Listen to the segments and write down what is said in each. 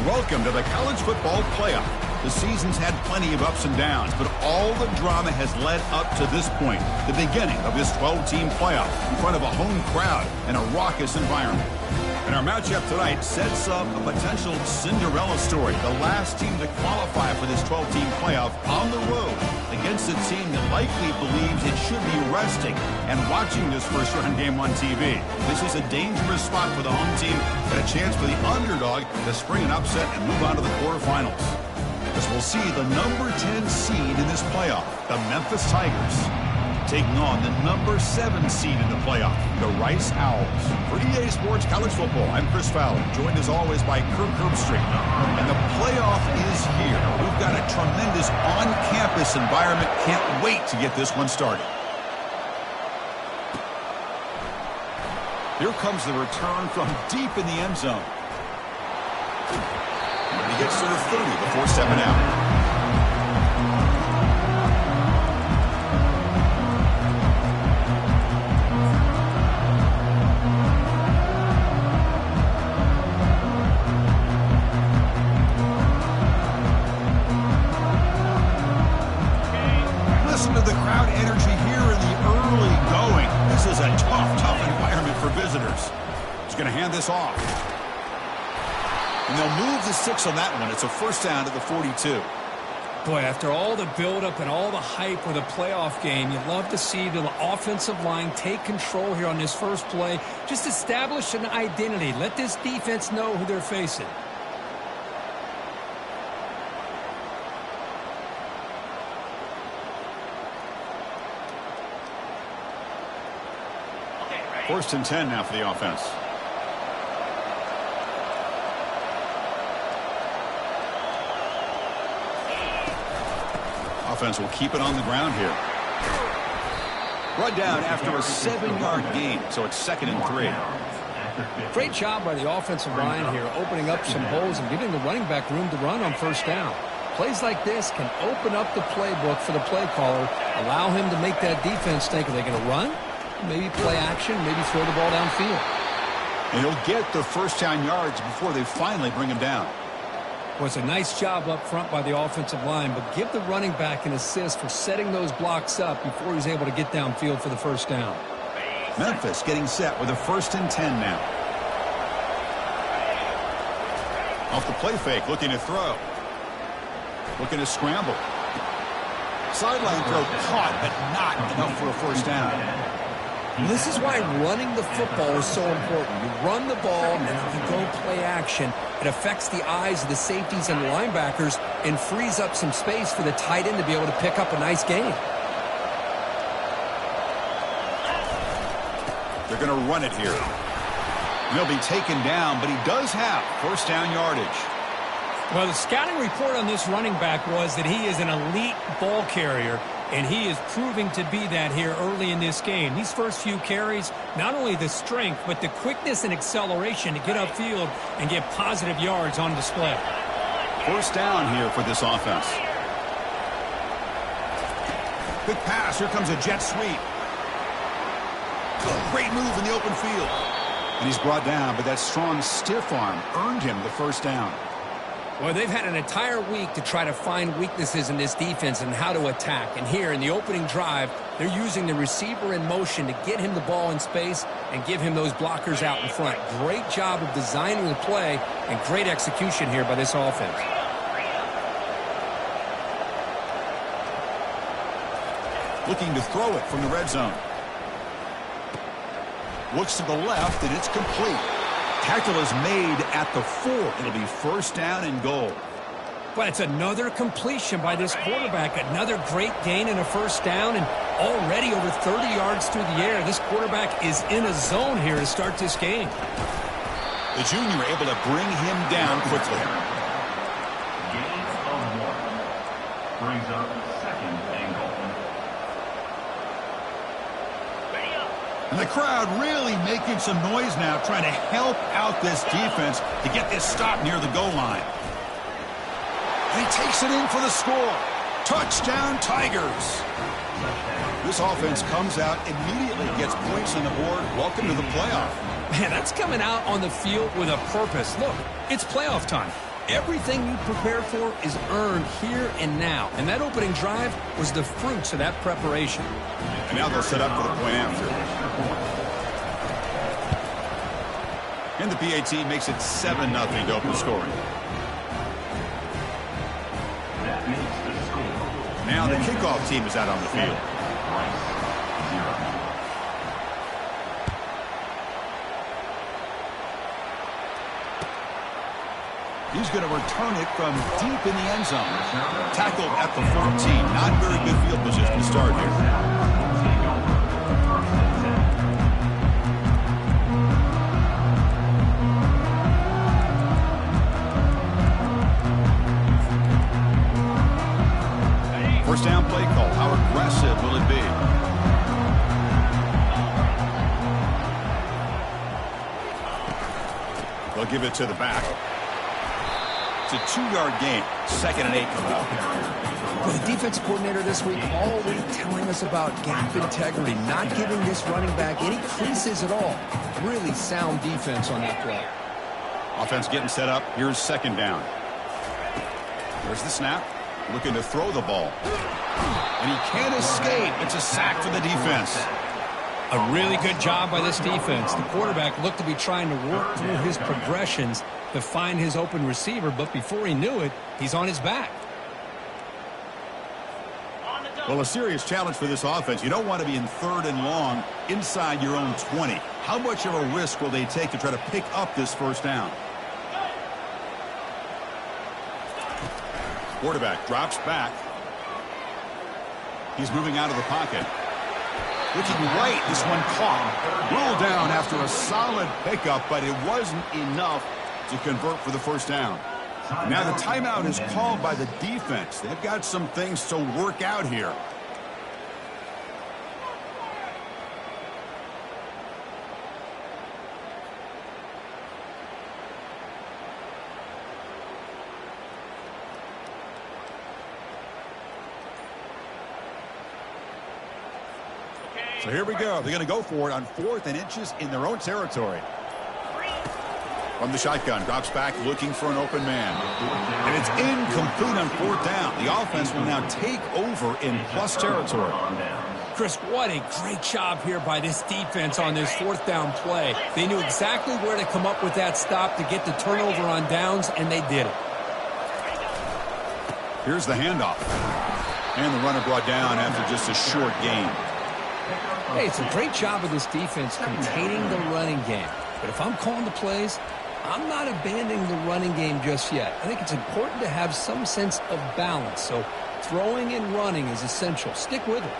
Welcome to the college football playoff. The season's had plenty of ups and downs, but all the drama has led up to this point, the beginning of this 12-team playoff in front of a home crowd and a raucous environment. And our matchup tonight sets up a potential Cinderella story, the last team to qualify for this 12-team playoff on the road against a team that likely believes it should be resting and watching this first-round game on TV. This is a dangerous spot for the home team, but a chance for the underdog to spring an upset and move on to the quarterfinals. As we'll see the number 10 seed in this playoff, the Memphis Tigers, taking on the number 7 seed in the playoff, the Rice Owls. For EA Sports College Football, I'm Chris Fowler, joined as always by Kirk Herbstreit. And the playoff is here. We've got a tremendous on-campus environment. Can't wait to get this one started. Here comes the return from deep in the end zone. He gets to the 30 before stepping out. Listen to the crowd energy here in the early going. This is a tough environment for visitors. He's going to hand this off. And they'll move the 6 on that one. It's a first down to the 42. Boy, after all the buildup and all the hype with a playoff game, you love to see the offensive line take control here on this first play. Just establish an identity. Let this defense know who they're facing. First and 10 now for the offense. Offense will keep it on the ground here. Brought down after a 7-yard gain, so it's 2nd and 3. Great job by the offensive line here, opening up some holes and giving the running back room to run on first down. Plays like this can open up the playbook for the play caller, allow him to make that defense think, are they going to run? Maybe play action, maybe throw the ball downfield. And he'll get the first down yards before they finally bring him down. Well, it's a nice job up front by the offensive line, but give the running back an assist for setting those blocks up before he's able to get downfield for the first down. Memphis getting set with a 1st and 10 now. Off the play fake, looking to throw. Looking to scramble. Sideline throw caught, but not enough for a first down. This is why running the football is so important. You run the ball, and then if you go play action, it affects the eyes of the safeties and the linebackers and frees up some space for the tight end to be able to pick up a nice gain. They're going to run it here. He'll be taken down, but he does have first down yardage. Well, the scouting report on this running back was that he is an elite ball carrier, and he is proving to be that here early in this game. These first few carries, not only the strength, but the quickness and acceleration to get upfield and get positive yards on display. First down here for this offense. Quick pass. Here comes a jet sweep. Great move in the open field. And he's brought down, but that strong stiff arm earned him the first down. Well, they've had an entire week to try to find weaknesses in this defense and how to attack. And here in the opening drive, they're using the receiver in motion to get him the ball in space and give him those blockers out in front. Great job of designing the play and great execution here by this offense. Looking to throw it from the red zone. Looks to the left, and it's complete. Tackle is made at the 4. It'll be first down and goal. But it's another completion by this quarterback. Another great gain and a first down, and already over 30 yards through the air. This quarterback is in a zone here to start this game. The junior able to bring him down quickly. Gain of 1. Brings up 2nd and goal. And the crowd really making some noise now, trying to help out this defense to get this stop near the goal line. And he takes it in for the score. Touchdown, Tigers. This offense comes out immediately, gets points on the board. Welcome to the playoff. Man, that's coming out on the field with a purpose. Look, it's playoff time. Everything you prepared for is earned here and now. And that opening drive was the fruits of that preparation. And now they'll set up for the point after. And the PAT makes it 7-0 to open scoring. Now the kickoff team is out on the field. He's going to return it from deep in the end zone. Tackled at the 14. Not very good field position to start here. First down play call. How aggressive will it be? They'll give it to the back. It's a 2-yard gain. 2nd and 8 from out. Well, the defense coordinator this week all week telling us about gap integrity, not giving this running back any creases at all. Really sound defense on that play. Offense getting set up. Here's 2nd down. There's the snap. Looking to throw the ball. And he can't escape. It's a sack for the defense. A really good job by this defense. The quarterback looked to be trying to work through his progressions to find his open receiver, but before he knew it, he's on his back. Well, a serious challenge for this offense. You don't want to be in 3rd and long inside your own 20. How much of a risk will they take to try to pick up this first down? Quarterback drops back. He's moving out of the pocket. Looking right, this one caught. Ruled down after a solid pickup, but it wasn't enough to convert for the first down. Now the timeout is called by the defense. They've got some things to work out here. So here we go. They're going to go for it on 4th and inches in their own territory. From the shotgun, drops back looking for an open man. And it's incomplete on 4th down. The offense will now take over in plus territory. Chris, what a great job here by this defense on this 4th down play. They knew exactly where to come up with that stop to get the turnover on downs, and they did it. Here's the handoff. And the runner brought down after just a short gain. Hey, it's a great job of this defense containing the running game. But if I'm calling the plays, I'm not abandoning the running game just yet. I think it's important to have some sense of balance. So throwing and running is essential. Stick with it.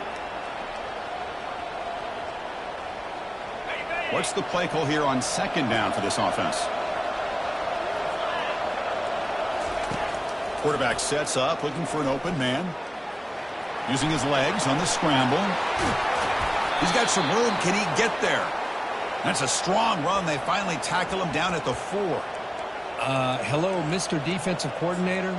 What's the play call here on 2nd down for this offense? Quarterback sets up, looking for an open man. Using his legs on the scramble. He's got some room. Can he get there? That's a strong run. They finally tackle him down at the 4. Hello, Mr. Defensive Coordinator.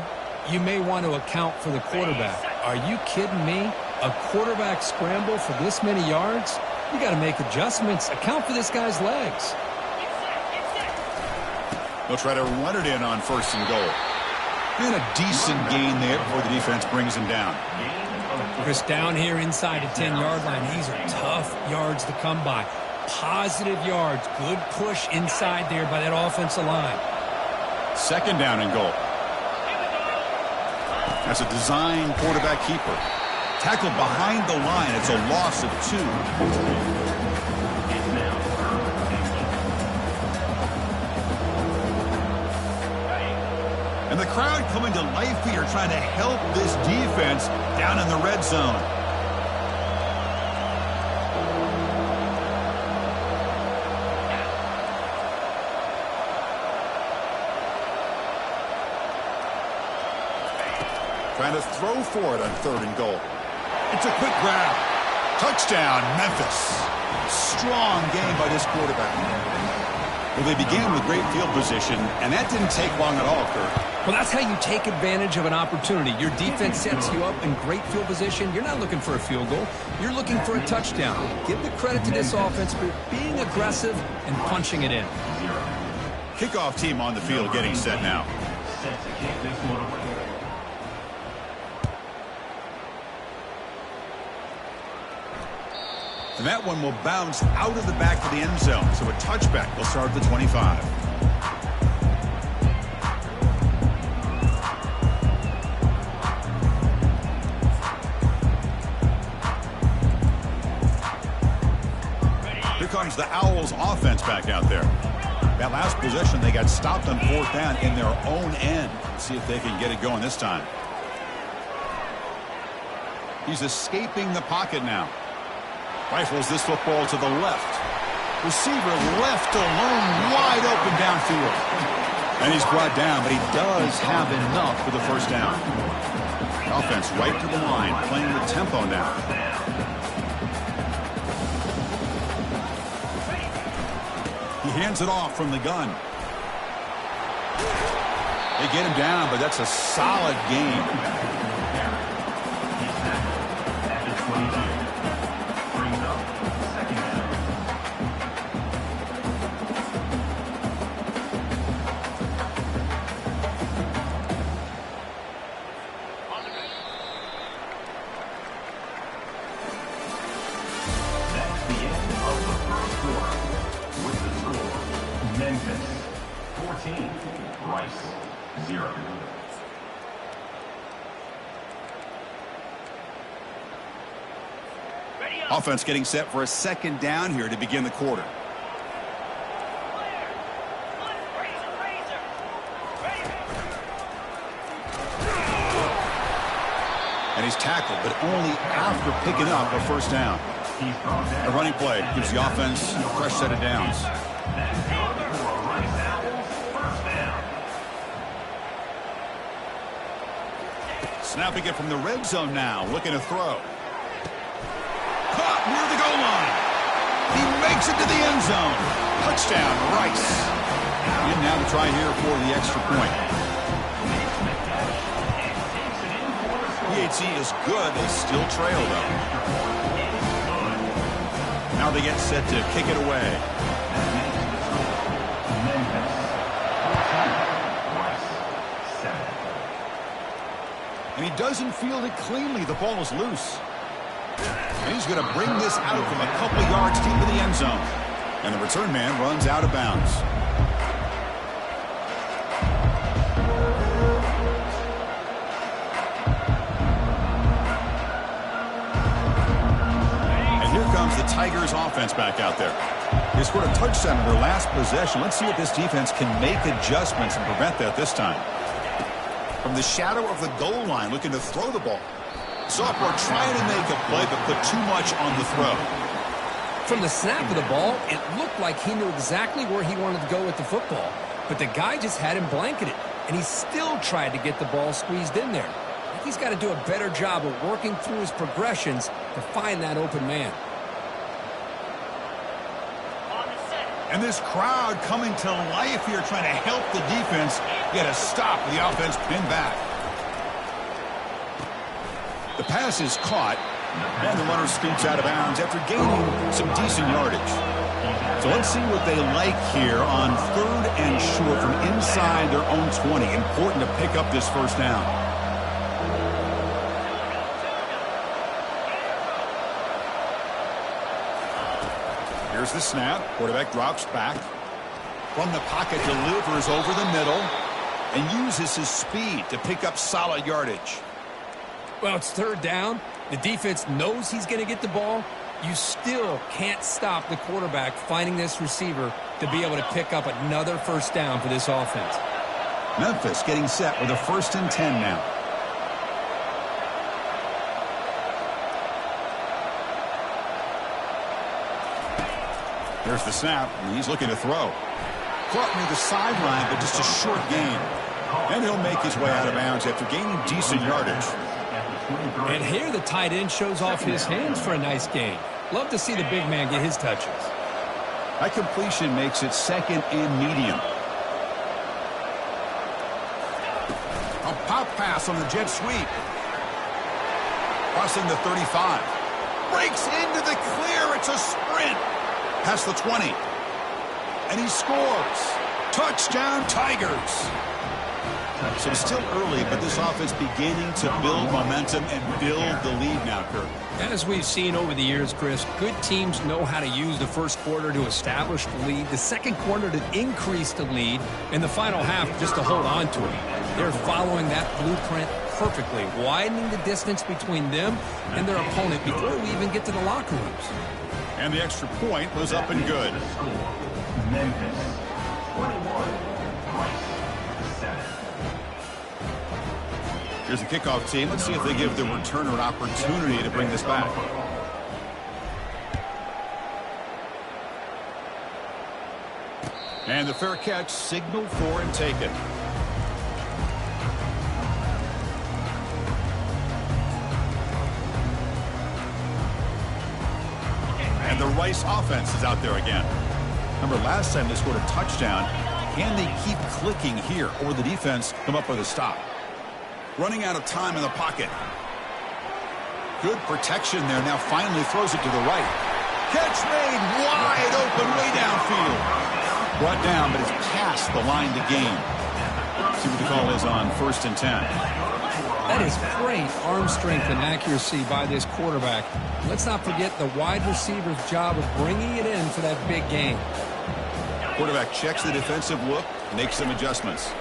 You may want to account for the quarterback. Are you kidding me? A quarterback scramble for this many yards? You got to make adjustments. Account for this guy's legs. They'll try to run it in on 1st and goal. And a decent gain there before the defense brings him down. Chris, down here inside the 10-yard line, these are tough yards to come by. Positive yards. Good push inside there by that offensive line. 2nd down and goal. That's a design quarterback keeper. Tackled behind the line. It's a loss of 2. And the crowd coming to life here trying to help this defense down in the red zone. Trying to throw for it on 3rd and goal. It's a quick grab. Touchdown, Memphis. Strong game by this quarterback. Well, they began with great field position, and that didn't take long at all, Kurt. Well, that's how you take advantage of an opportunity. Your defense sets you up in great field position. You're not looking for a field goal. You're looking for a touchdown. Give the credit to this offense for being aggressive and punching it in. Kickoff team on the field getting set now. set to kick this one away. And that one will bounce out of the back of the end zone. So a touchback will start at the 25. Here comes the Owls offense back out there. That last possession, they got stopped on 4th down in their own end. Let's see if they can get it going this time. He's escaping the pocket now. Rifles this football to the left. Receiver left alone, wide open downfield. And he's brought down, but he does have enough for the first down. Offense right to the line, playing with tempo now. He hands it off from the gun. They get him down, but that's a solid game. Memphis 14, Rice 0. Offense getting set for a second down here to begin the quarter. And he's tackled, but only after picking up a first down. A running play gives the offense a fresh set of downs. Snapping it from the red zone now, looking to throw. Caught near the goal line. He makes it to the end zone. Touchdown, Rice. And now to try here for the extra point. PAT is good. They still trail, though. Now they get set to kick it away. And he doesn't field it cleanly. The ball is loose. And he's going to bring this out from a couple of yards deep in the end zone. And the return man runs out of bounds. And here comes the Tigers offense back out there. They scored a touchdown in their last possession. Let's see if this defense can make adjustments and prevent that this time. From the shadow of the goal line, looking to throw the ball. Sophomore trying to make a play, but put too much on the throw. From the snap of the ball, it looked like he knew exactly where he wanted to go with the football. But the guy just had him blanketed, and he still tried to get the ball squeezed in there. I think he's got to do a better job of working through his progressions to find that open man. And this crowd coming to life here, trying to help the defense get a stop. The offense pinned back. The pass is caught, and the runner scoots out of bounds after gaining some decent yardage. So let's see what they like here on 3rd and short from inside their own 20. Important to pick up this first down. Here's the snap. Quarterback drops back. From the pocket, delivers over the middle and uses his speed to pick up solid yardage. Well, it's 3rd down. The defense knows he's going to get the ball. You still can't stop the quarterback finding this receiver to be able to pick up another first down for this offense. Memphis getting set with a 1st and 10 now. There's the snap, and he's looking to throw. Caught near the sideline, but just a short gain. And he'll make his way out of bounds after gaining decent yardage. And here the tight end shows off his hands for a nice gain. Love to see the big man get his touches. That completion makes it 2nd and medium. A pop pass on the jet sweep. Crossing the 35. Breaks into the clear. It's a sprint. Past the 20. And he scores. Touchdown, Tigers. So it's still early, but this offense beginning to build momentum and build the lead now, Kurt. As we've seen over the years, Chris, good teams know how to use the first quarter to establish the lead, the second quarter to increase the lead, and the final half just to hold on to it. They're following that blueprint perfectly, widening the distance between them and their opponent before we even get to the locker rooms. And the extra point was up and good. Memphis 21, 7. Here's the kickoff team. Let's see if they give the returner an opportunity to bring this back. And the fair catch signaled for and taken. And the Rice offense is out there again. Remember, last time they scored a touchdown. Can they keep clicking here, or will the defense come up with a stop? Running out of time in the pocket. Good protection there. Now finally throws it to the right. Catch made wide open way downfield. Brought down, but it's past the line to gain. See what the call is on 1st and 10. That is great arm strength and accuracy by this quarterback. Let's not forget the wide receiver's job of bringing it in for that big game. Quarterback checks the defensive look, makes some adjustments.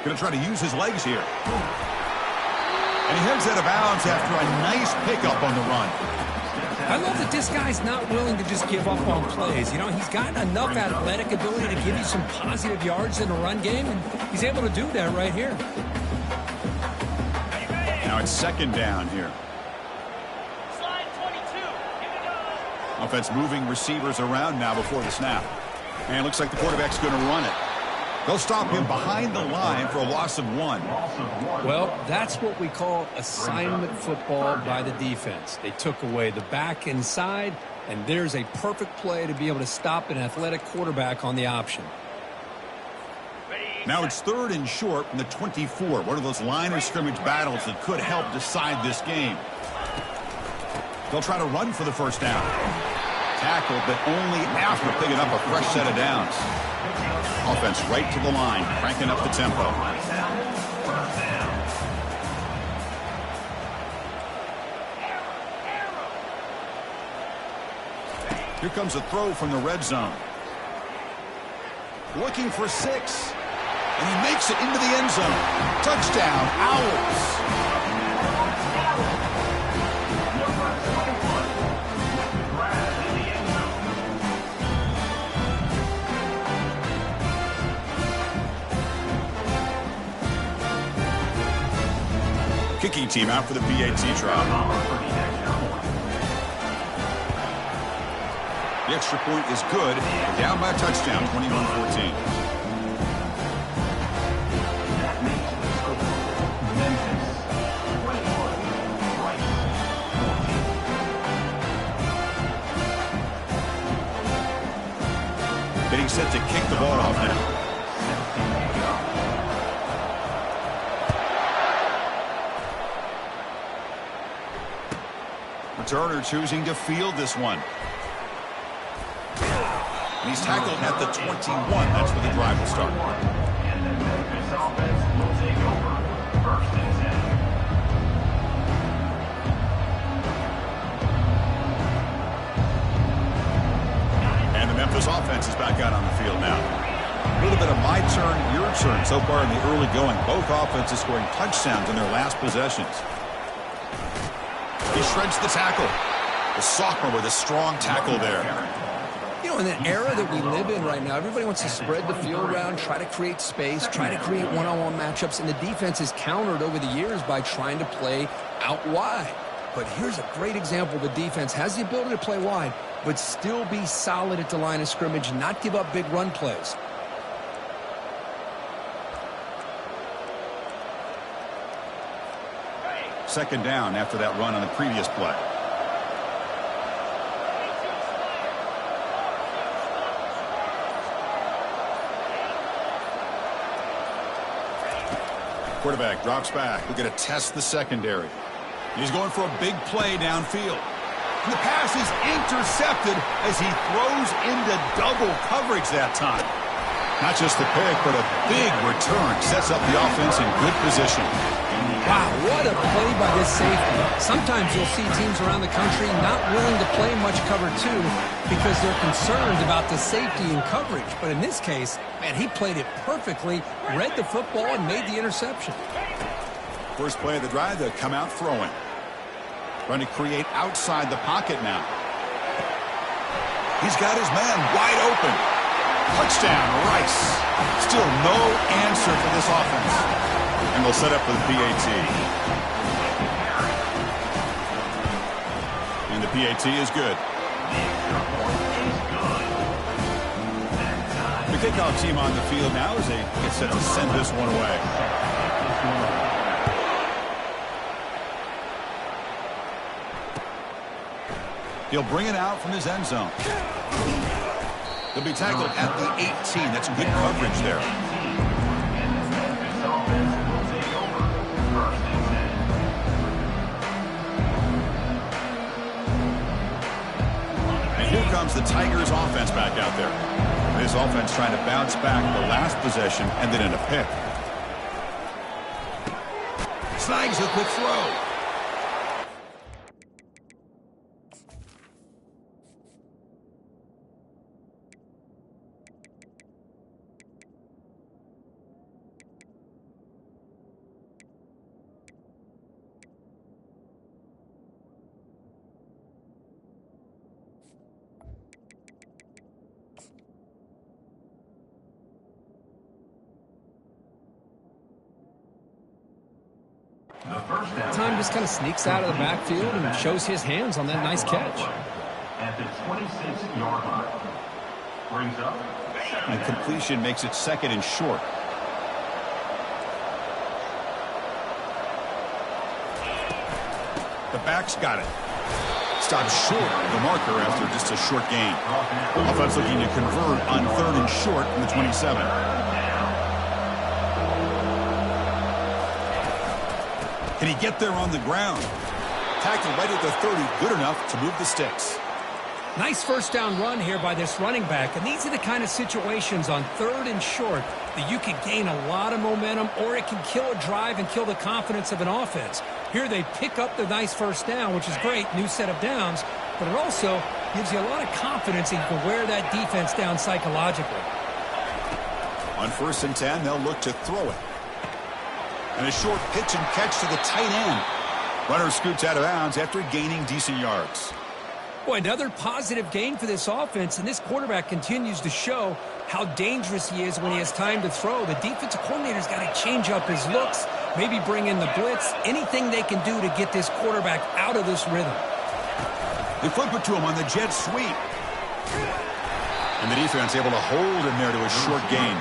Going to try to use his legs here. And he heads out of bounds after a nice pickup on the run. I love that this guy's not willing to just give up on plays. You know, he's got enough athletic ability to give you some positive yards in the run game, and he's able to do that right here. Now it's 2nd down here. Slide 22. Here we go. Offense moving receivers around now before the snap. And it looks like the quarterback's going to run it. They'll stop him behind the line for a loss of 1. Well, that's what we call assignment football by the defense. They took away the back inside, and there's a perfect play to be able to stop an athletic quarterback on the option. Now it's 3rd and short from the 24. One of those line of scrimmage battles that could help decide this game. They'll try to run for the 1st down. Tackled, but only after picking up a fresh set of downs. Offense right to the line, cranking up the tempo. Here comes a throw from the red zone. Looking for 6. And he makes it into the end zone. Touchdown, Owls. Kicking team out for the PAT trial. The extra point is good. They're down by a touchdown, 21-14. Getting set to kick the ball off now. Returner choosing to field this one. And he's tackled at the 21. That's where the drive will start. And the Memphis offense will take over 1st and 10. And the Memphis offense is back out on the field now. A little bit of my turn, your turn so far in the early going. Both offenses scoring touchdowns in their last possessions. He shreds the tackle. The sophomore with a strong tackle there. You know, in the era that we live in right now, everybody wants to spread the field around, try to create space, try to create one-on-one matchups, and the defense is countered over the years by trying to play out wide. But here's a great example. The defense has the ability to play wide, but still be solid at the line of scrimmage, not give up big run plays. Second down after that run on the previous play. Quarterback drops back. We're going to test the secondary. He's going for a big play downfield. And the pass is intercepted as he throws into double coverage that time. Not just the pick, but a big return sets up the offense in good position. Wow, what a play by this safety. Sometimes you'll see teams around the country not willing to play much cover two because they're concerned about the safety and coverage. But in this case, man, he played it perfectly, read the football, and made the interception. First play of the drive, they'll come out throwing. Trying to create outside the pocket now. He's got his man wide open. Touchdown, Rice. Still no answer for this offense. And they'll set up for the PAT. And the PAT is good. The kickoff team on the field now as they get set to send this one away. He'll bring it out from his end zone. He'll be tackled at the 18. That's good coverage there. And here comes the Tigers offense back out there. This offense trying to bounce back the last possession and then in a pick. Snags a quick throw. Time just kind of sneaks out of the backfield and shows his hands on that nice catch. At the 26-yard line. Brings up. And completion makes it second and short. The back's got it. Stopped short of the marker after just a short gain. Offense looking to convert on third and short from the 27. Can he get there on the ground? Tackled right at the 30, good enough to move the sticks. Nice first down run here by this running back, and these are the kind of situations on third and short that you can gain a lot of momentum, or it can kill a drive and kill the confidence of an offense. Here they pick up the nice first down, which is great, new set of downs, but it also gives you a lot of confidence and you can wear that defense down psychologically. On 1st and 10, they'll look to throw it. And a short pitch and catch to the tight end. Runner scoots out of bounds after gaining decent yards. Boy, another positive gain for this offense, and this quarterback continues to show how dangerous he is when he has time to throw. The defensive coordinator's got to change up his looks, maybe bring in the blitz, anything they can do to get this quarterback out of this rhythm. They flip it to him on the jet sweep. And the defense able to hold him there to a short gain.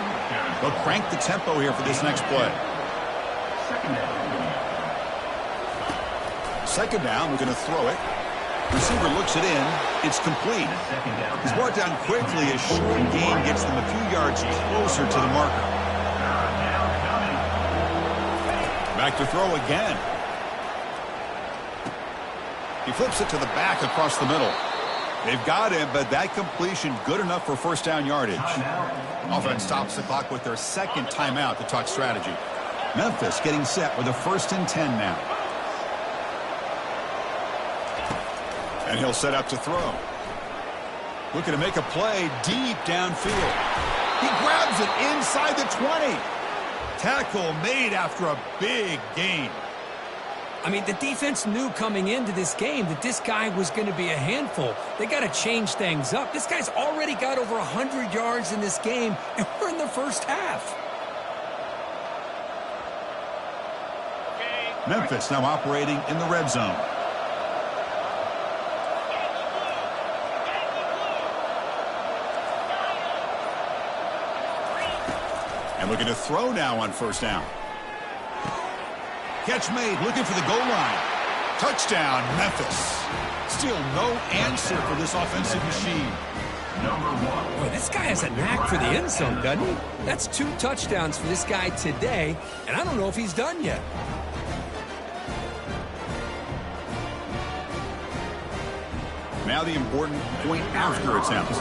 They'll crank the tempo here for this next play. Second down, we're going to throw it. Receiver looks it in. It's complete. He's brought down quickly. A short gain gets them a few yards closer to the marker. Back to throw again. He flips it to the back across the middle. They've got him, but that completion good enough for first down yardage. Offense stops the clock with their second timeout to talk strategy. Memphis getting set with a 1st and 10 now. And he'll set up to throw. Looking to make a play deep downfield. He grabs it inside the 20. Tackle made after a big gain. I mean, the defense knew coming into this game that this guy was going to be a handful. They got to change things up. This guy's already got over 100 yards in this game, and we're in the first half. Memphis now operating in the red zone. And looking to throw now on first down. Catch made, looking for the goal line. Touchdown, Memphis. Still no answer for this offensive machine. Boy, this guy has a knack for the end zone, doesn't he? That's 2 touchdowns for this guy today, and I don't know if he's done yet. Now the important point after attempt.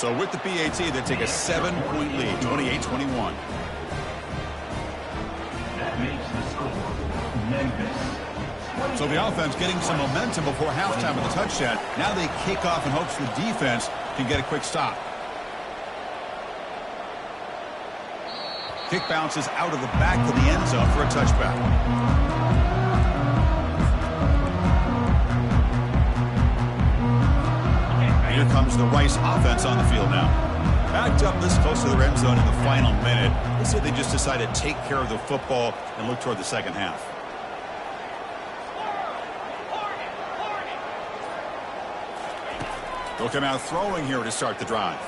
So with the PAT, they take a 7-point lead, 28-21. That makes the score Memphis. So the offense getting some momentum before halftime with a touchdown. Now they kick off in hopes the defense can get a quick stop. Kick bounces out of the back of the end zone for a touchback. Here comes the Rice offense on the field now. Backed up this close to their end zone in the final minute. They said they just decided to take care of the football and look toward the second half. They'll come out throwing here to start the drive.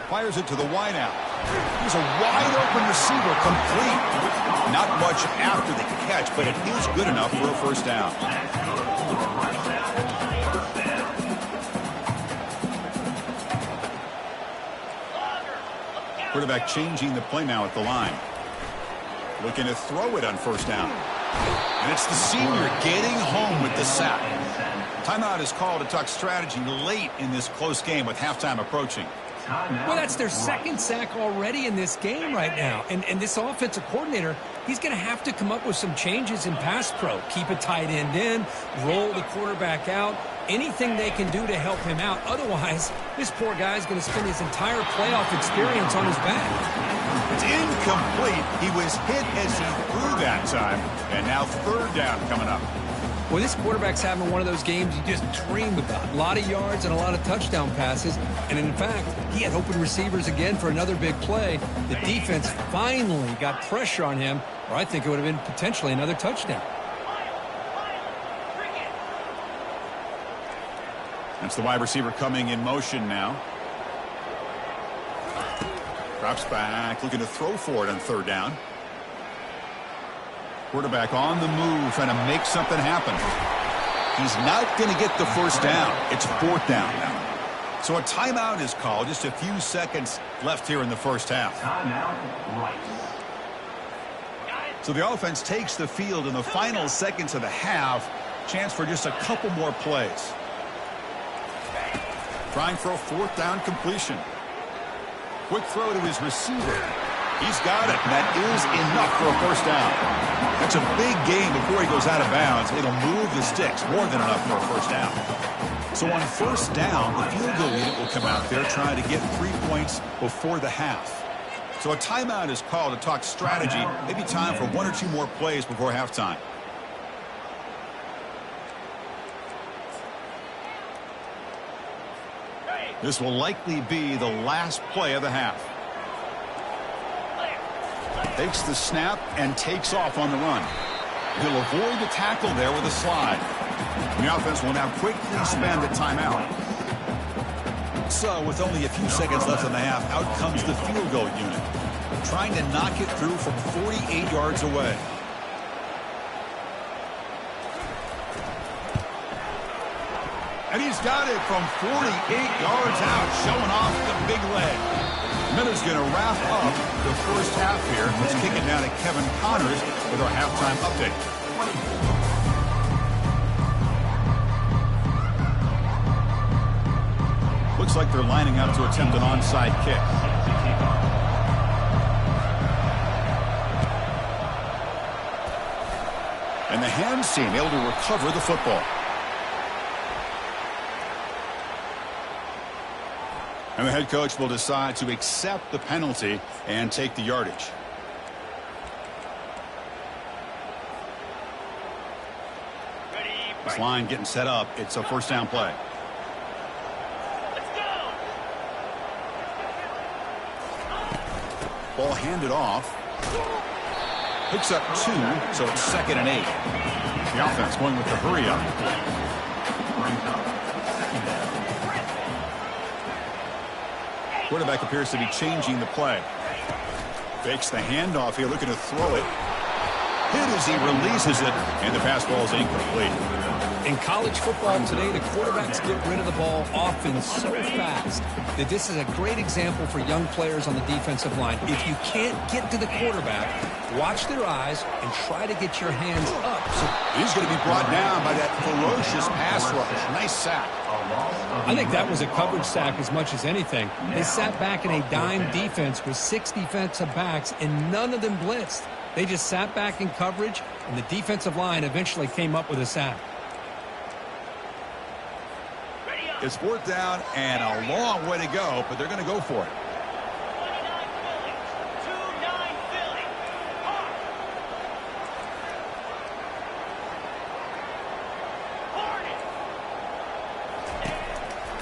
Fires it to the wideout. He's a wide-open receiver, complete. Not much after the catch, but it is good enough for a first down. Quarterback changing the play now at the line. Looking to throw it on first down. And it's the senior getting home with the sack. Timeout is called to talk strategy late in this close game with halftime approaching. Well, that's their second sack already in this game right now. And this offensive coordinator, he's going to have to come up with some changes in pass pro. Keep a tight end in, roll the quarterback out, anything they can do to help him out. Otherwise, this poor guy's going to spend his entire playoff experience on his back. It's incomplete. He was hit as he threw that time. And now third down coming up. Well, this quarterback's having one of those games you just dream about. A lot of yards and a lot of touchdown passes. And in fact, he had open receivers again for another big play. The defense finally got pressure on him, or I think it would have been potentially another touchdown. That's the wide receiver coming in motion now. Drops back, looking to throw for it on third down. Quarterback on the move, trying to make something happen. He's not going to get the first down. It's fourth down now. So a timeout is called. Just a few seconds left here in the first half. Timeout, Rice. So the offense takes the field in the final seconds of the half. Chance for just a couple more plays. Trying for a fourth down completion. Quick throw to his receiver. He's got it, and that is enough for a first down. That's a big gain before he goes out of bounds. It'll move the sticks, more than enough for a first down. So on first down, the field goal unit will come out there trying to get 3 points before the half. So a timeout is called to talk strategy. Maybe time for one or two more plays before halftime. This will likely be the last play of the half. Takes the snap and takes off on the run. He'll avoid the tackle there with a slide. And the offense will now quickly spend a timeout. So with only a few seconds left in the half, out comes the field goal unit. Trying to knock it through from 48 yards away. And he's got it from 48 yards out, showing off the big leg. Miller's going to wrap up the first half here. Let's kick it down to Kevin Connors with our halftime update. Looks like they're lining up to attempt an onside kick. And the hands team able to recover the football. And the head coach will decide to accept the penalty and take the yardage. This line getting set up. It's a first down play. Let's go. Ball handed off. Picks up 2, so it's 2nd and 8. The offense going with the hurry up. Quarterback appears to be changing the play. Fakes the handoff here, looking to throw it. Hit as he releases it, and the pass ball is incomplete. In college football today, the quarterbacks get rid of the ball often so fast that this is a great example for young players on the defensive line. If you can't get to the quarterback, watch their eyes and try to get your hands up. He's going to be brought down by that ferocious pass rush. Nice sack. I think that was a coverage sack as much as anything. They sat back in a dime defense with 6 defensive backs, and none of them blitzed. They just sat back in coverage, and the defensive line eventually came up with a sack. It's 4th down and a long way to go, but they're going to go for it. 29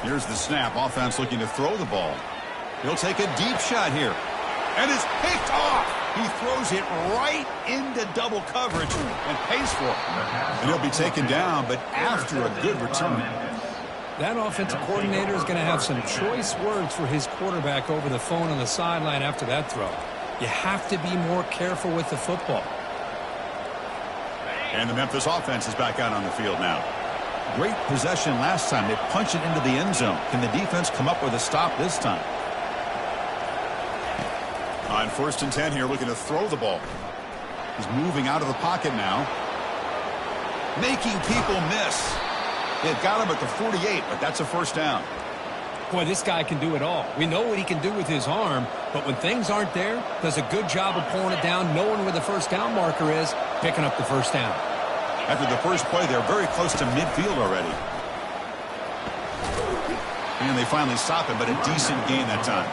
Philly. Here's the snap. Offense looking to throw the ball. He'll take a deep shot here. And it's picked off. He throws it right into double coverage and pays for it. And he'll be taken down, but after a good return. That offensive coordinator is going to have some choice words for his quarterback over the phone on the sideline after that throw. You have to be more careful with the football. And the Memphis offense is back out on the field now. Great possession last time. They punched it into the end zone. Can the defense come up with a stop this time? On 1st and 10 here, looking to throw the ball. He's moving out of the pocket now. Making people miss. It got him at the 48, but that's a 1st down. Boy, this guy can do it all. We know what he can do with his arm, but when things aren't there, does a good job of pulling it down, knowing where the 1st down marker is, picking up the 1st down. After the first play, they're very close to midfield already. And they finally stop him, but a decent gain that time.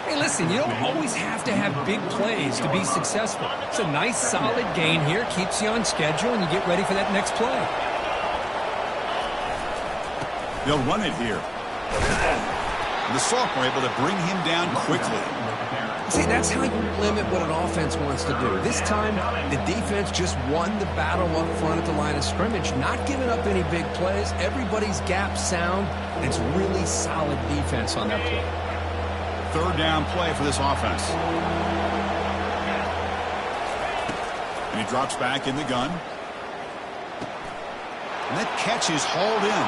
Hey, listen, you don't always have to have big plays to be successful. It's a nice, solid gain here, keeps you on schedule, and you get ready for that next play. They'll run it here. The sophomore able to bring him down quickly. See, that's how you limit what an offense wants to do. This time, the defense just won the battle up front at the line of scrimmage, not giving up any big plays. Everybody's gap sound, and it's really solid defense on that play. 3rd down play for this offense. And he drops back in the gun. And that catch is hauled in.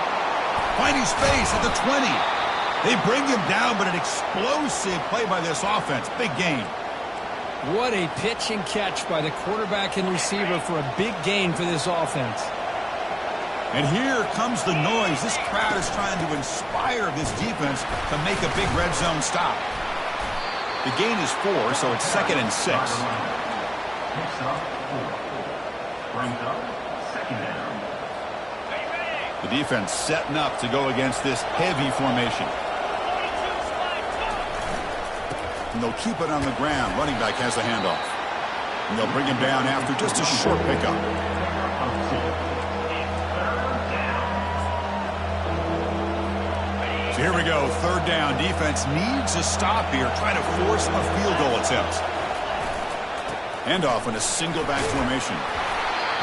Finding space at the 20. They bring him down, but an explosive play by this offense. Big gain. What a pitch and catch by the quarterback and receiver for a big gain for this offense. And here comes the noise. This crowd is trying to inspire this defense to make a big red zone stop. The gain is 4, so it's 2nd and 6. Picks up 4. Brings up 2nd down. The defense setting up to go against this heavy formation. And they'll keep it on the ground. Running back has the handoff. And they'll bring him down after just a short pickup. So here we go. 3rd down. Defense needs a stop here. Trying to force a field goal attempt. Handoff in a single back formation.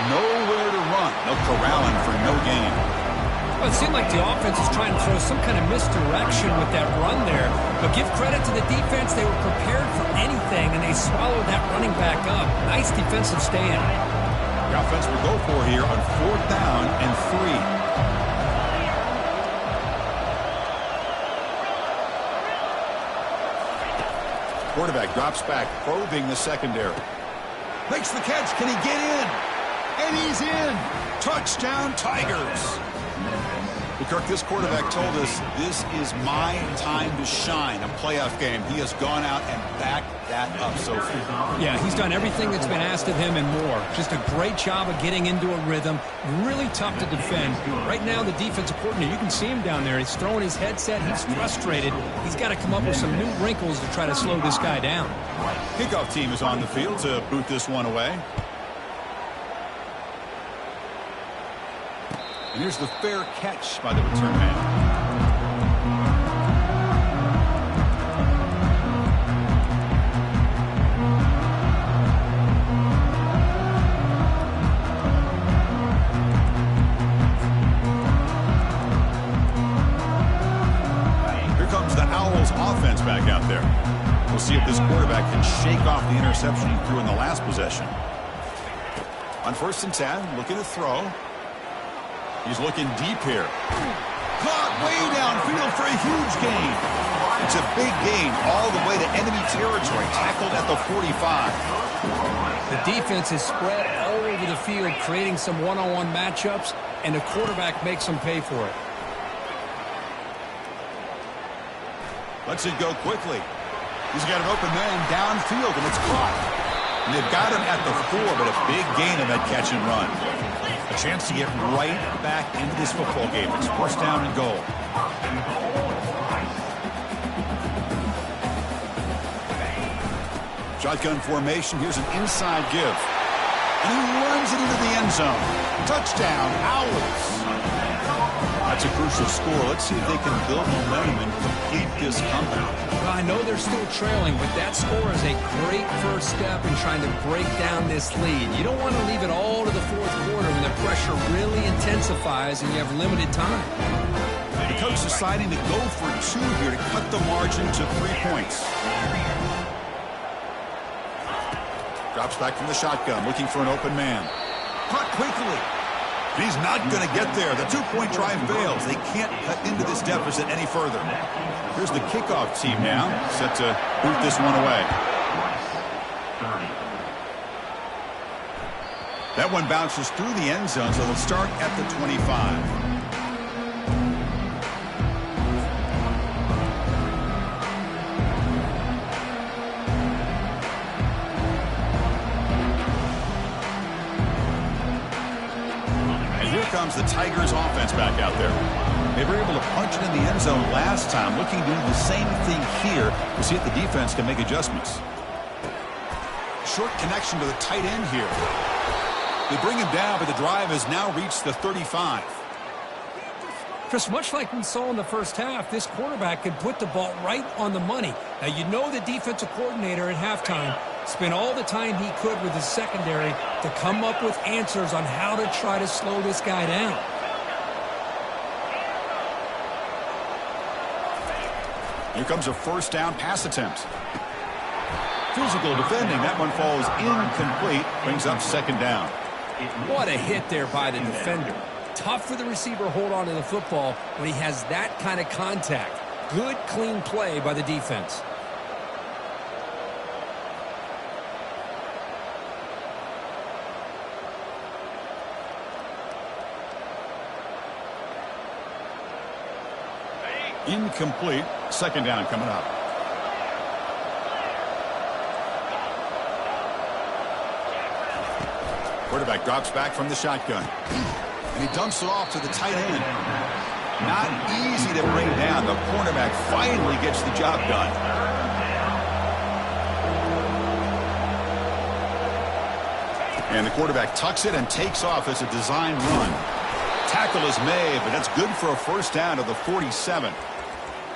Nowhere to run. They'll corral him for no gain. Well, it seemed like the offense is trying to throw some kind of misdirection with that run there. But give credit to the defense. They were prepared for anything, and they swallowed that running back up. Nice defensive stand. The offense will go for here on 4th down and 3. Quarterback drops back, probing the secondary. Makes the catch. Can he get in? And he's in. Touchdown, Tigers. Kirk, this quarterback told us this is my time to shine, a playoff game. He has gone out and backed that up so far. Yeah, he's done everything that's been asked of him and more. Just a great job of getting into a rhythm. Really tough to defend. Right now, the defensive coordinator, you can see him down there. He's throwing his headset. He's frustrated. He's got to come up with some new wrinkles to try to slow this guy down. Kickoff team is on the field to boot this one away. And here's the fair catch by the return man. Here comes the Owls offense back out there. We'll see if this quarterback can shake off the interception he threw in the last possession. On 1st and 10, looking to throw. He's looking deep here. Caught way downfield for a huge gain. It's a big gain all the way to enemy territory, tackled at the 45. The defense is spread all over the field, creating some one-on-one matchups, and the quarterback makes them pay for it. Lets it go quickly. He's got an open man downfield, and it's caught. And they've got him at the 4, but a big gain on that catch and run. A chance to get right back into this football game. It's first down and goal. Shotgun formation. Here's an inside give. And he runs it into the end zone. Touchdown, Owls. That's a crucial score. Let's see if they can build momentum and complete this comeback. Well, I know they're still trailing, but that score is a great first step in trying to break down this lead. You don't want to leave it all to the fourth quarter when the pressure really intensifies and you have limited time. The coach deciding to go for 2 here to cut the margin to 3 points. Drops back from the shotgun, looking for an open man. Caught quickly. He's not going to get there. The 2-point drive fails. They can't cut into this deficit any further. Here's the kickoff team now, set to boot this one away. That one bounces through the end zone, so they'll start at the 25. Comes the Tigers offense back out there. They were able to punch it in the end zone last time, looking to do the same thing here to see if the defense can make adjustments. Short connection to the tight end here. They bring him down, but the drive has now reached the 35. Chris, much like we saw in the first half, this quarterback can put the ball right on the money. Now, you know the defensive coordinator at halftime spent all the time he could with his secondary to come up with answers on how to try to slow this guy down. Here comes a first down pass attempt. Physical defending. That one falls incomplete. Brings up second down. What a hit there by the defender. Tough for the receiver to hold on to the football when he has that kind of contact. Good, clean play by the defense. Incomplete. Second down coming up. Quarterback drops back from the shotgun. And he dumps it off to the tight end. Not easy to bring down. The cornerback finally gets the job done. And the quarterback tucks it and takes off as a design run. Tackle is made, but that's good for a first down to the 47.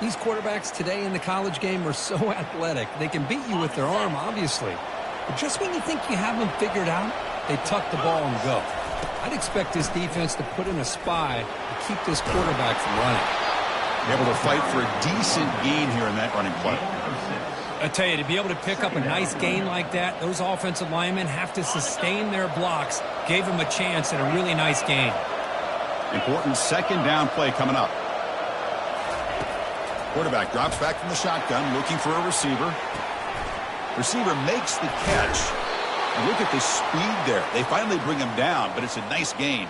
These quarterbacks today in the college game are so athletic. They can beat you with their arm, obviously. But just when you think you have them figured out, they tuck the ball and go. I'd expect this defense to put in a spy to keep this quarterback from running. Able to fight for a decent gain here in that running play. I tell you, to be able to pick up a nice gain like that, those offensive linemen have to sustain their blocks. Gave them a chance at a really nice gain. Important second down play coming up. Quarterback drops back from the shotgun, looking for a receiver. Receiver makes the catch. And look at the speed there. They finally bring him down, but it's a nice gain.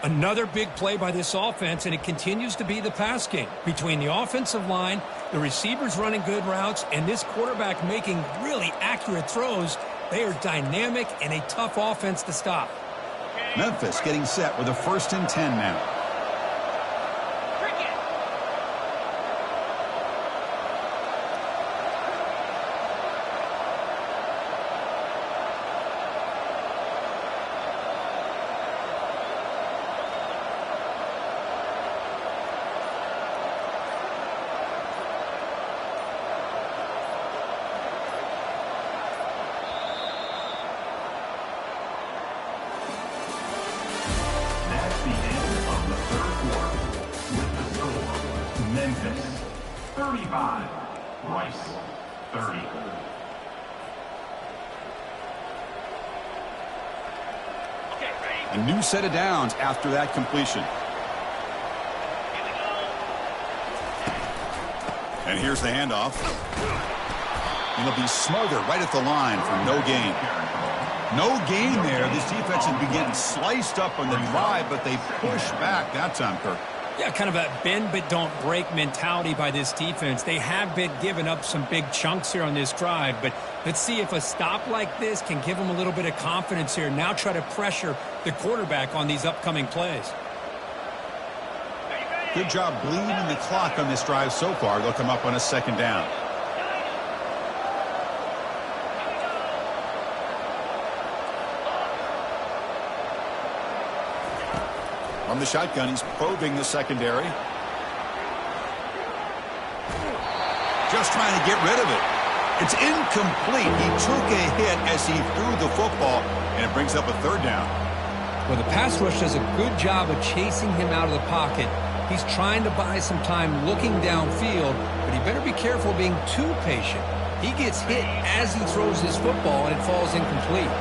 Another big play by this offense, and it continues to be the pass game. Between the offensive line, the receivers running good routes, and this quarterback making really accurate throws, they are dynamic and a tough offense to stop. Memphis getting set with a 1st and 10 now. Memphis 35, Rice 30. Okay, ready? A new set of downs after that completion. And here's the handoff. It'll be smothered right at the line for no gain. No gain there. This defense has been getting sliced up on the drive, but they push back that time, Kirk. Yeah, kind of a bend but don't break mentality by this defense. They have been giving up some big chunks here on this drive, but let's see if a stop like this can give them a little bit of confidence here. Now try to pressure the quarterback on these upcoming plays. Good job bleeding the clock on this drive so far. They'll come up on a second down. From the shotgun, he's probing the secondary. Just trying to get rid of it. It's incomplete. He took a hit as he threw the football, and it brings up a third down. Well, the pass rush does a good job of chasing him out of the pocket. He's trying to buy some time looking downfield, but he better be careful being too patient. He gets hit as he throws his football, and it falls incomplete.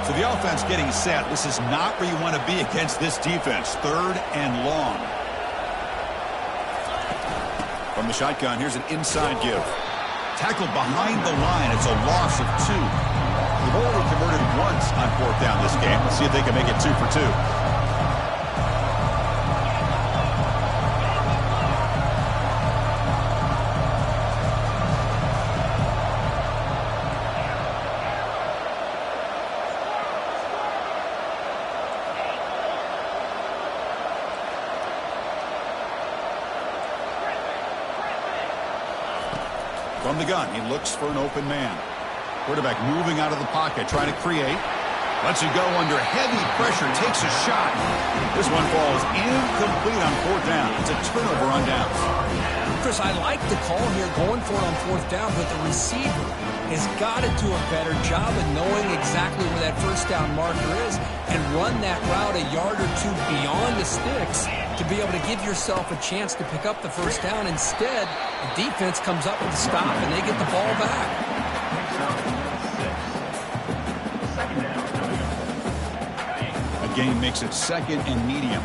So the offense getting set. This is not where you want to be against this defense. Third and long. From the shotgun, here's an inside give. Tackled behind the line. It's a loss of 2. They've already converted once on fourth down this game. Let's see if they can make it 2 for 2. From the gun, he looks for an open man. Quarterback moving out of the pocket, trying to create. Lets it go under heavy pressure, takes a shot. This one falls incomplete on fourth down. It's a turnover on downs. Chris, I like the call here going for it on fourth down, but the receiver has got to do a better job of knowing exactly where that first down marker is and run that route a yard or 2 beyond the sticks to be able to give yourself a chance to pick up the first down. Instead, the defense comes up with a stop and they get the ball back. A gain makes it second and medium.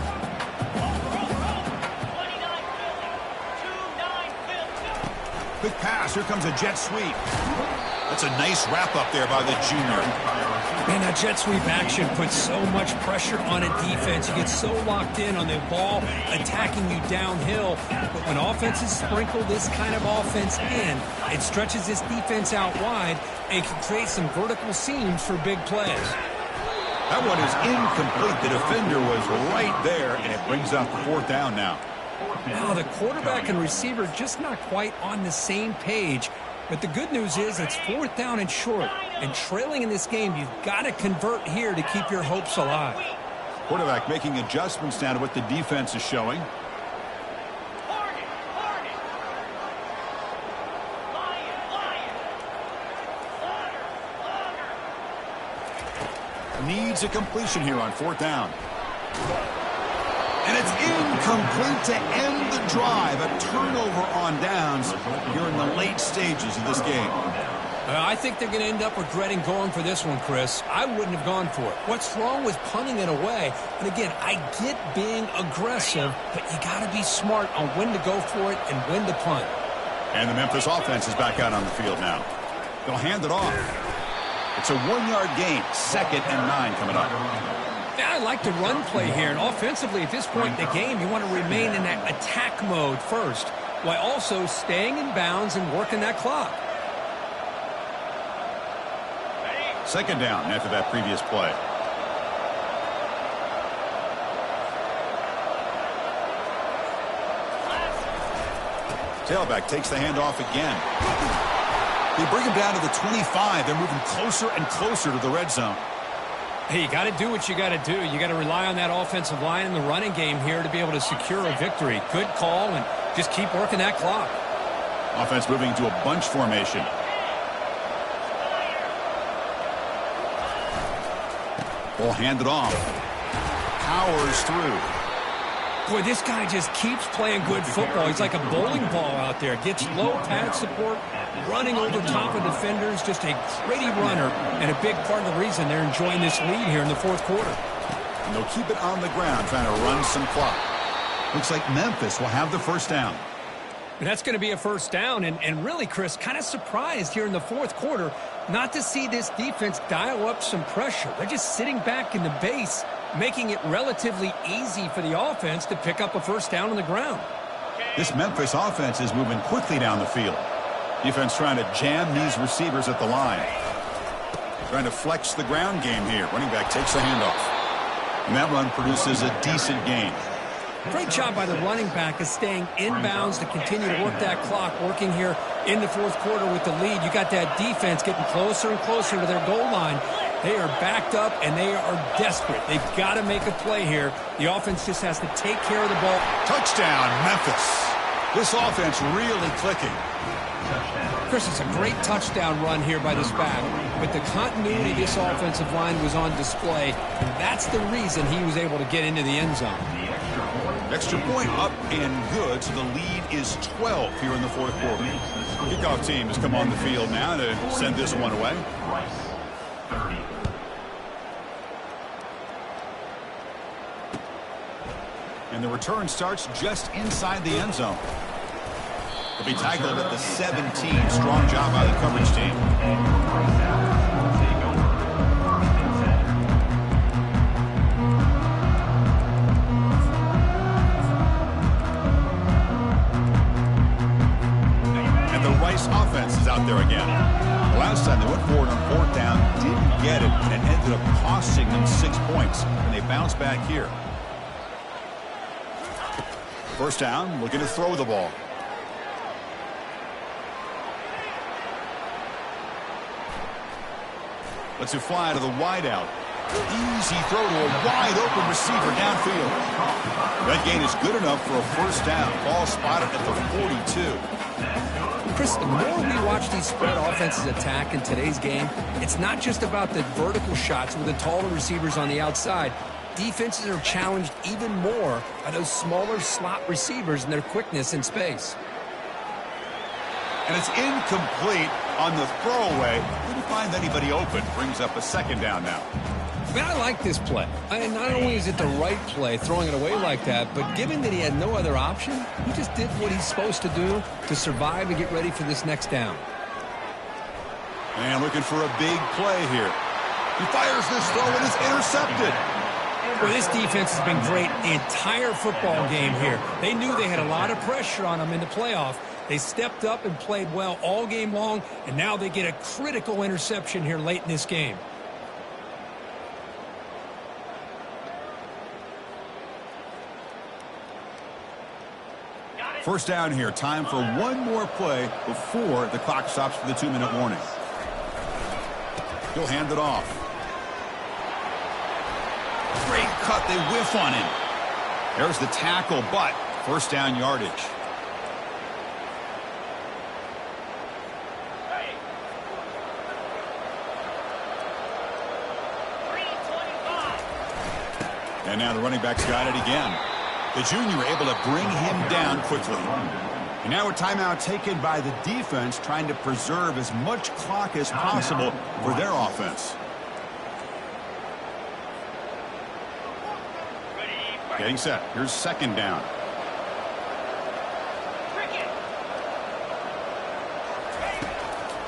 Quick pass. Here comes a jet sweep. That's a nice wrap up there by the junior. Man, that jet sweep action puts so much pressure on a defense. You get so locked in on the ball attacking you downhill. But when offenses sprinkle this kind of offense in, it stretches this defense out wide and can create some vertical seams for big plays. That one is incomplete. The defender was right there, and it brings up fourth down now. Wow, the quarterback and receiver just not quite on the same page. But the good news is it's fourth down and short. And trailing in this game, you've got to convert here to keep your hopes alive. Quarterback making adjustments now to what the defense is showing. Needs a completion here on fourth down. And it's incomplete to end the drive. A turnover on downs here in the late stages of this game. I think they're going to end up regretting going for this one, Chris. I wouldn't have gone for it. What's wrong with punting it away? And again, I get being aggressive, but you got to be smart on when to go for it and when to punt. And the Memphis offense is back out on the field now. They'll hand it off. It's a 1-yard gain. 2nd and 9 coming up. Yeah, I like the run play here. And offensively, at this point in the game, you want to remain in that attack mode first, while also staying in bounds and working that clock. 2nd down after that previous play. Tailback takes the handoff again. They bring him down to the 25. They're moving closer and closer to the red zone. Hey, you got to do what you got to do. You got to rely on that offensive line in the running game here to be able to secure a victory. Good call, and just keep working that clock. Offense moving into a bunch formation. Ball handed off. Powers through. Boy, this guy just keeps playing good football. He's like a bowling ball out there. Gets low pad support, running over top of defenders. Just a gritty runner, and a big part of the reason they're enjoying this lead here in the fourth quarter. And they'll keep it on the ground, trying to run some clock. Looks like Memphis will have the first down. And that's going to be a first down. And really, Chris, kind of surprised here in the fourth quarter not to see this defense dial up some pressure. They're just sitting back in the base, making it relatively easy for the offense to pick up a first down on the ground. This Memphis offense is moving quickly down the field. Defense trying to jam these receivers at the line. Trying to flex the ground game here. Running back takes the handoff. And that run produces a decent gain. Great job by the running back of staying inbounds to continue to work that clock, working here in the fourth quarter with the lead. You got that defense getting closer and closer to their goal line. They are backed up, and they are desperate. They've got to make a play here. The offense just has to take care of the ball. Touchdown, Memphis. This offense really clicking. Chris, it's a great touchdown run here by this back. But the continuity of this offensive line was on display, and that's the reason he was able to get into the end zone. Extra point up and good, so the lead is 12 here in the fourth quarter. Kickoff team has come on the field now to send this one away. And the return starts just inside the end zone. He'll be tackled at the 17. Strong job by the coverage team. And the Rice offense is out there again. The last time they went forward on fourth down, didn't get it, and it ended up costing them 6 points. And they bounced back here. First down, looking to throw the ball. Lets it fly to the wideout. Easy throw to a wide-open receiver downfield. That gain is good enough for a first down. Ball spotted at the 42. Chris, the more we watch these spread offenses attack in today's game, it's not just about the vertical shots with the taller receivers on the outside. Defenses are challenged even more by those smaller slot receivers and their quickness in space. And it's incomplete on the throwaway. Couldn't find anybody open. Brings up a second down now. Man, I like this play. And not only is it the right play, throwing it away like that, but given that he had no other option, he just did what he's supposed to do to survive and get ready for this next down. And looking for a big play here. He fires this throw and it's intercepted. Well, this defense has been great the entire football game here. They knew they had a lot of pressure on them in the playoff. They stepped up and played well all game long, and now they get a critical interception here late in this game. First down here. Time for one more play before the clock stops for the 2-minute warning. He'll hand it off. Great cut. They whiff on him. There's the tackle, but first down yardage. And now the running back's got it again. The junior able to bring him down quickly. And now a timeout taken by the defense, trying to preserve as much clock as possible for their offense. Getting set. Here's second down.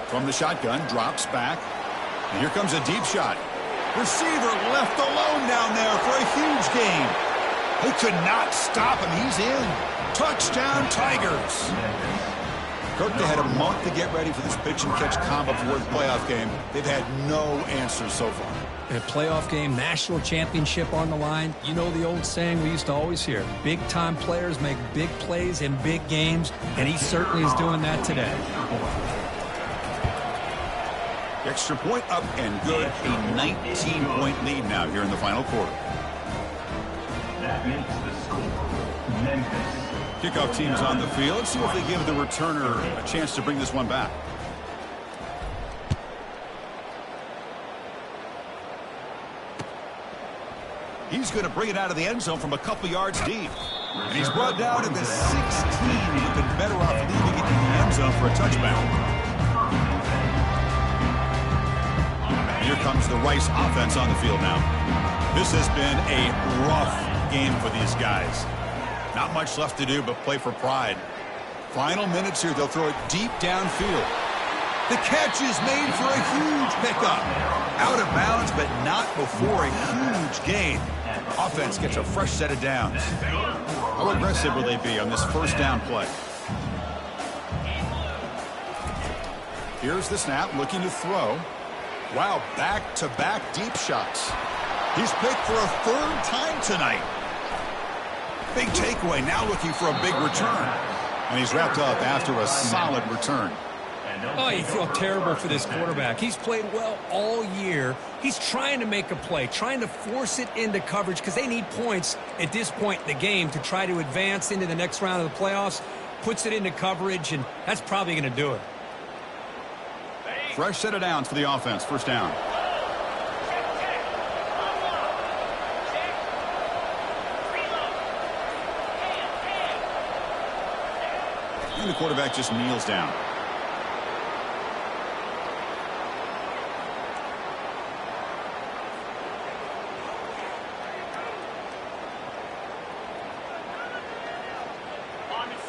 From the shotgun, drops back. And here comes a deep shot. Receiver left alone down there for a huge gain. They could not stop him. He's in. Touchdown, Tigers. Kirk, they had a month to get ready for this pitch-and-catch combo before the playoff game. They've had no answers so far. A playoff game, national championship on the line. You know the old saying we used to always hear. Big-time players make big plays in big games, and he certainly is doing that today. Extra point up and good. A 19-point lead now here in the final quarter. That makes the score Memphis. Kickoff team's on the field. Let's see if they give the returner a chance to bring this one back. He's going to bring it out of the end zone from a couple yards deep. And he's brought down at the 16. Looking better off leaving it in the end zone for a touchback. Here comes the Rice offense on the field now. This has been a rough game for these guys. Not much left to do but play for pride. Final minutes here. They'll throw it deep downfield. The catch is made for a huge pickup. Out of bounds, but not before a huge gain. Offense gets a fresh set of downs. How aggressive will they be on this first down play? Here's the snap, looking to throw. Wow, back-to-back deep shots. He's picked for a third time tonight. Big takeaway, now looking for a big return. And he's wrapped up after a solid return. Oh, you feel terrible for this quarterback. He's played well all year. He's trying to make a play, trying to force it into coverage because they need points at this point in the game to try to advance into the next round of the playoffs. Puts it into coverage, and that's probably going to do it. Fresh set of downs for the offense. First down. And the quarterback just kneels down.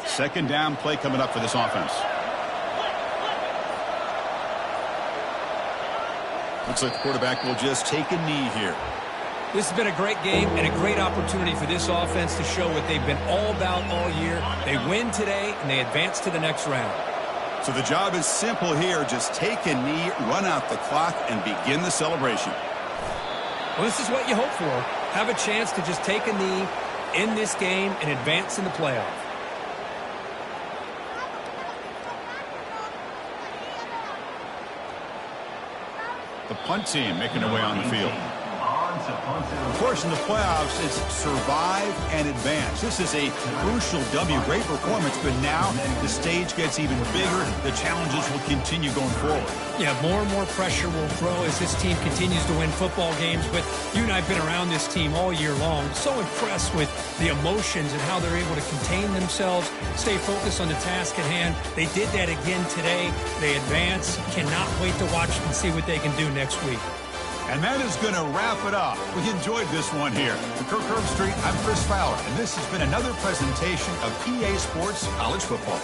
Second down play coming up for this offense. Looks like the quarterback will just take a knee here. This has been a great game and a great opportunity for this offense to show what they've been all about all year. They win today, and they advance to the next round. So the job is simple here. Just take a knee, run out the clock, and begin the celebration. Well, this is what you hope for. Have a chance to just take a knee in this game and advance in the playoff. The punt team making their way on the field. Of course, in the playoffs, it's survive and advance. This is a crucial W. Great performance, but now the stage gets even bigger. The challenges will continue going forward. Yeah, more and more pressure will grow as this team continues to win football games. But you and I have been around this team all year long. So impressed with the emotions and how they're able to contain themselves, stay focused on the task at hand. They did that again today. They advance. Cannot wait to watch and see what they can do next week. And that is going to wrap it up. We enjoyed this one here. For Kirk Herbstreit, I'm Chris Fowler, and this has been another presentation of EA Sports College Football.